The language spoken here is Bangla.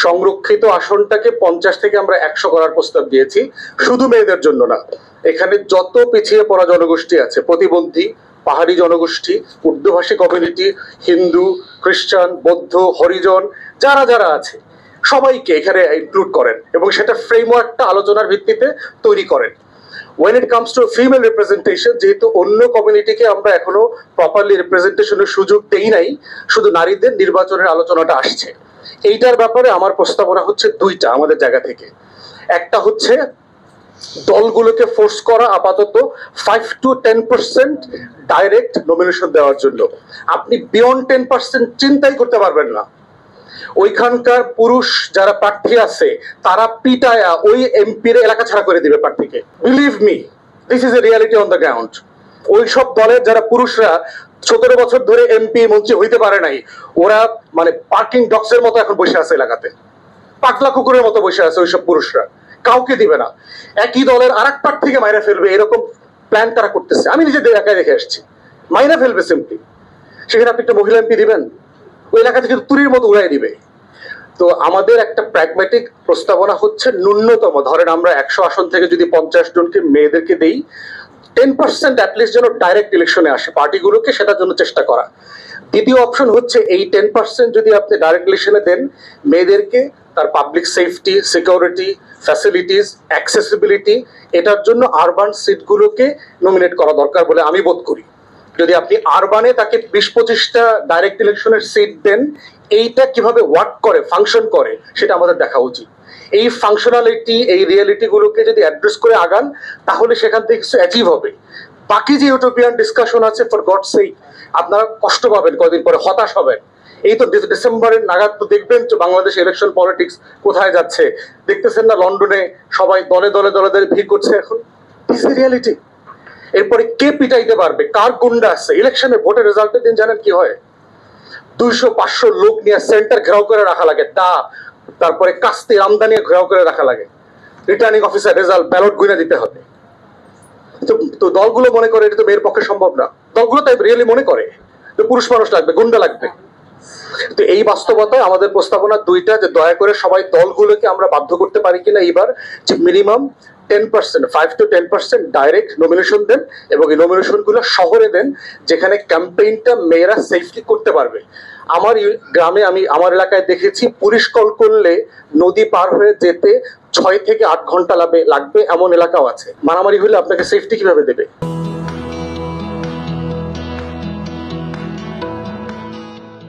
সংরক্ষিত আসনটাকে 50 থেকে আমরা 100 করার প্রস্তাব দিয়েছি, শুধু মেয়েদের জন্য না। এখানে যত পিছিয়ে পড়া জনগোষ্ঠী আছে, প্রতিবন্ধী, পাহাড়ি জনগোষ্ঠী, উর্দুভাষী কমিউনিটি, হিন্দু, খ্রিস্টান, বৌদ্ধ, হরিজন, যারা যারা আছে সবাইকে এখানে ইনক্লুড করেন এবং সেটা ফ্রেমওয়ার্কটা আলোচনার ভিত্তিতে তৈরি করেন। when it comes to female representation, যেহেতু অন্য কমিউনিটিকে আমরা এখনো প্রপারলি রিপ্রেজেন্টেশনের সুযোগ দেই নাই, শুধু নারীদের নির্বাচনের আলোচনাটা আসছে। এইটার ব্যাপারে আমার প্রস্তাবনা হচ্ছে দুইটা আমাদের জায়গা থেকে। একটা হচ্ছে দলগুলোকে ফোর্স করা আপাতত 5 to 10% ডাইরেক্ট নমিনেশন দেওয়ার জন্য। আপনি বিয়ন্ড 10% চিন্তাই করতে পারবেন না। ওইখানকার পুরুষ যারা প্রার্থী আছে তারা পিটায়া ওই এমপির এলাকা ছাড়া করে দিবে প্রার্থীকে। Believe me, this is a reality on the ground. ওইসব দলের যারা পুরুষরা 17 বছর ধরে এমপি মন্ত্রী হইতে পারে নাই, ওরা মানে পার্কিং ডক্সের মতো এখন বসে আছে এলাকাতে, পাতলা কুকুরের মতো বসে আছে ওইসব পুরুষরা, কাউকে দিবে না। একই দলের আরেক প্রার্থীকে মাইরা ফেলবে, এরকম প্ল্যান তারা করতেছে। আমি নিজে এলাকায় দেখে আসছি, মাইরা ফেলবে সিম্পলি। সেখানে আপনি একটা মহিলা এমপি দিবেন, ওই এলাকা থেকে তুরির মতো উড়াই দিবে। তো আমাদের একটা প্র্যাগম্যাটিক প্রস্তাবনা হচ্ছে ন্যূনতম ধরেন আমরা 100 আসন থেকে যদি 50 জনকে মেয়েদেরকে দেই, 10% অ্যাটলিস্ট যেন ডাইরেক্ট ইলেকশনে আসে পার্টিগুলোকে, সেটার জন্য চেষ্টা করা। দ্বিতীয় অপশন হচ্ছে এই 10% যদি আপনি ডাইরেক্ট ইলেকশনে দেন মেয়েদেরকে, তার public safety, security, facilities, accessibility, এটার জন্য আরবান সিটগুলোকে নমিনেট করা দরকার বলে আমি বোধ করি। যদি আপনি আরবানে তাকে 20-25টা ডাইরেক্ট ইলেকশনের সিট দেন, এইটা কিভাবে ওয়ার্ক করে, ফাংশন করে, সেটা আমাদের দেখা উচিত। এই ফাংশনালিটি, এই রিয়েলিটি গুলোকে যদি অ্যাড্রেস করে আগান, তাহলে সেখান থেকে কিছু অ্যাচিভ হবে। বাকি যে ইউটোপিয়ান ডিসকাশন আছে, ফর গডস সেক আপনারা কষ্ট পাবেন, কদিন পরে হতাশ হবেন। এই তো ডিসেম্বরের নাগাদ তো দেখবেন বাংলাদেশ ইলেকশন পলিটিক্স কোথায় যাচ্ছে। দেখতেছেন না লন্ডনে সবাই দলে দলে দলে ভিড় করছে এখন। This is reality. এরপরে কে পিটাইতে পারবে, কার গুন্ডা আছে। ইলেকশনে ভোটের রেজাল্টের দিন জানেন কি হয়? 200-500 লোক নিয়ে সেন্টার ঘেরাও করে রাখা লাগে, তারপরে কাস্তে আমদানি ঘেরাও করে রাখা লাগে। রিটার্নিং অফিসার রেজাল্ট ব্যালট গুনে দিতে হবে। তো দলগুলো মনে করে এটা তো মেয়ের পক্ষে সম্ভব না। দলগুলো তাই রিয়েলি মনে করে তো পুরুষ মানুষ লাগবে, গুন্ডা লাগবে। তো এই বাস্তবতায় আমাদের প্রস্তাবনা দুইটা, যে দয়া করে সবাই দলগুলোকে আমরা বাধ্য করতে পারি কিনা এইবার যে মিনিমাম 10%, 5 to 10% ডাইরেক্ট নমিনেশন দেন, এবং এই নমিনেশন গুলো শহরে দেন যেখানে ক্যাম্পেইনটা মেয়েরা সেফলি করতে পারবে। আমার গ্রামে, আমি আমার এলাকায় দেখেছি পুলিশ কল করলে নদী পার হয়ে যেতে 6 থেকে 8 ঘন্টা লাগবে, এমন এলাকাও আছে। মারামারি হলে আপনাকে সেফটি কিভাবে দেবে?